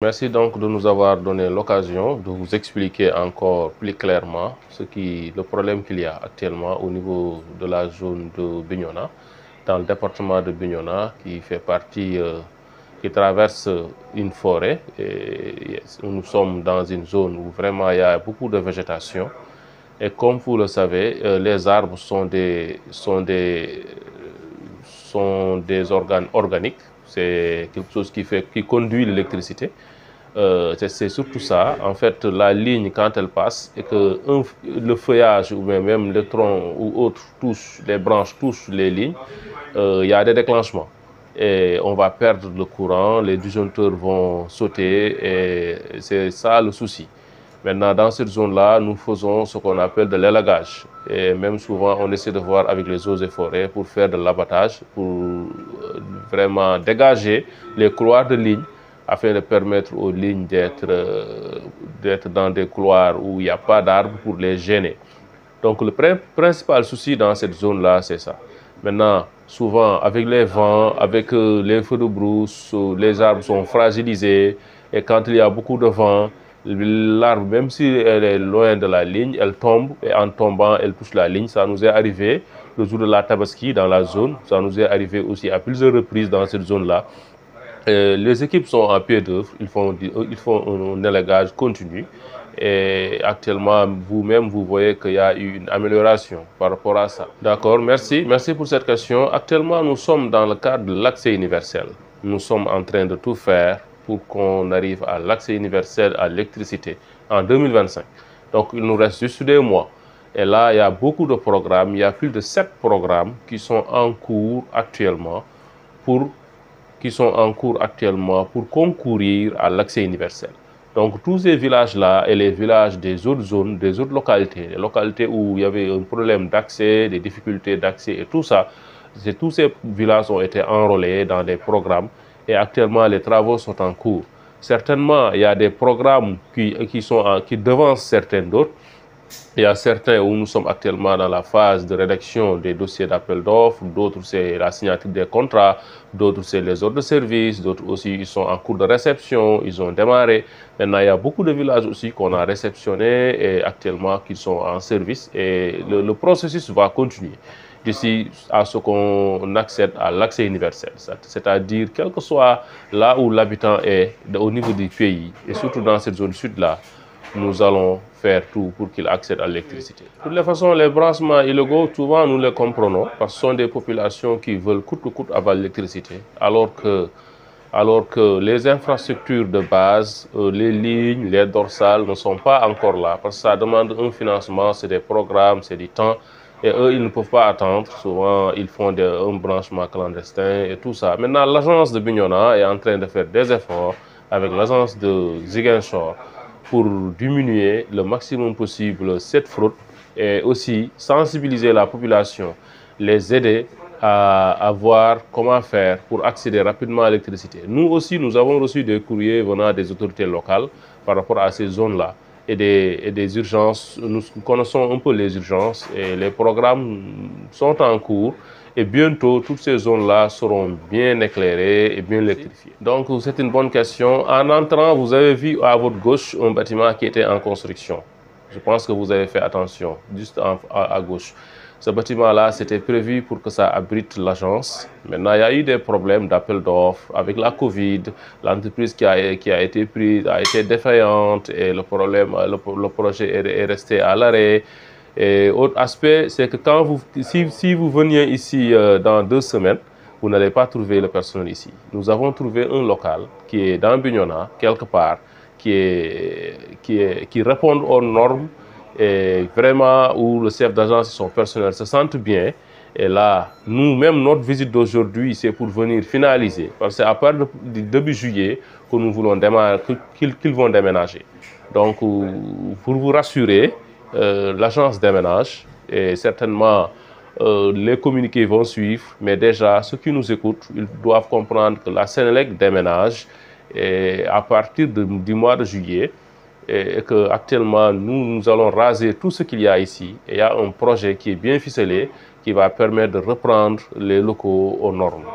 Merci donc de nous avoir donné l'occasion de vous expliquer encore plus clairement le problème qu'il y a actuellement au niveau de la zone de Bignona, dans le département de Bignona, qui fait partie, qui traverse une forêt. Et nous sommes dans une zone où vraiment il y a beaucoup de végétation. Et comme vous le savez, les arbres sont des organes organiques. C'est quelque chose qui conduit l'électricité. C'est surtout ça. En fait, la ligne, quand elle passe et que le feuillage ou même le tronc ou autre touche, les branches touchent les lignes, il y a des déclenchements. Et on va perdre le courant, les disjoncteurs vont sauter et c'est ça le souci. Maintenant, dans cette zone-là, nous faisons ce qu'on appelle de l'élagage. Et même souvent, on essaie de voir avec les eaux et forêts pour faire de l'abattage, pour vraiment dégager les couloirs de ligne afin de permettre aux lignes d'être dans des couloirs où il n'y a pas d'arbres pour les gêner. Donc le principal souci dans cette zone-là, c'est ça. Maintenant, souvent, avec les vents, avec les feux de brousse, les arbres sont fragilisés. Et quand il y a beaucoup de vent, l'arbre, même si elle est loin de la ligne, elle tombe. Et en tombant, elle touche la ligne. Ça nous est arrivé le jour de la Tabaski dans la zone. Ça nous est arrivé aussi à plusieurs reprises dans cette zone-là. Les équipes sont en pied d'œuvre, ils font un élagage continu et actuellement vous-même vous voyez qu'il y a eu une amélioration par rapport à ça. D'accord, merci pour cette question. Actuellement nous sommes dans le cadre de l'accès universel. Nous sommes en train de tout faire pour qu'on arrive à l'accès universel à l'électricité en 2025. Donc il nous reste juste 2 mois. Et là il y a beaucoup de programmes, il y a plus de 7 programmes qui sont en cours actuellement pour concourir à l'accès universel. Donc tous ces villages-là et les villages des autres zones, des autres localités, les localités où il y avait un problème d'accès, des difficultés d'accès et tout ça, tous ces villages ont été enrôlés dans des programmes et actuellement les travaux sont en cours. Certainement, il y a des programmes qui devancent certains d'autres. Il y a certains où nous sommes actuellement dans la phase de rédaction des dossiers d'appel d'offres, d'autres c'est la signature des contrats, d'autres c'est les ordres de service, d'autres aussi ils sont en cours de réception, ils ont démarré. Maintenant il y a beaucoup de villages aussi qu'on a réceptionnés et actuellement qui sont en service et le processus va continuer d'ici à ce qu'on accède à l'accès universel. C'est-à-dire quel que soit là où l'habitant est au niveau du pays et surtout dans cette zone sud-là, nous allons faire tout pour qu'il accède à l'électricité. De toutes les façons, les branchements illégaux, souvent nous les comprenons parce que ce sont des populations qui veulent coûte que coûte avoir l'électricité, alors que les infrastructures de base, les lignes, les dorsales ne sont pas encore là parce que ça demande un financement, c'est des programmes, c'est du temps et eux, ils ne peuvent pas attendre. Souvent, ils font un branchement clandestin et tout ça. Maintenant, l'agence de Bignona est en train de faire des efforts avec l'agence de Ziguinchor pour diminuer le maximum possible cette fraude et aussi sensibiliser la population, les aider à voir comment faire pour accéder rapidement à l'électricité. Nous aussi, nous avons reçu des courriers venant des autorités locales par rapport à ces zones-là et des urgences. Nous connaissons un peu les urgences et les programmes sont en cours. Et bientôt, toutes ces zones-là seront bien éclairées et bien électrifiées. Donc, c'est une bonne question. En entrant, vous avez vu à votre gauche un bâtiment qui était en construction. Je pense que vous avez fait attention, juste à gauche. Ce bâtiment-là, c'était prévu pour que ça abrite l'agence. Maintenant, il y a eu des problèmes d'appel d'offres avec la Covid. L'entreprise qui a été prise a été défaillante et le projet est resté à l'arrêt. Et autre aspect, c'est que si vous veniez ici dans 2 semaines, vous n'allez pas trouver le personnel ici. Nous avons trouvé un local qui est dans Bignona, quelque part, qui répond aux normes et vraiment où le chef d'agence et son personnel se sentent bien. Et là, nous-mêmes, notre visite d'aujourd'hui, c'est pour venir finaliser. Parce que c'est à partir du début juillet que nous voulons démarrer, qu'ils vont déménager. Donc, pour vous rassurer, l'agence déménage et certainement les communiqués vont suivre, mais déjà ceux qui nous écoutent, ils doivent comprendre que la Sénélec déménage à partir du mois de juillet et que actuellement nous allons raser tout ce qu'il y a ici. Et il y a un projet qui est bien ficelé qui va permettre de reprendre les locaux aux normes.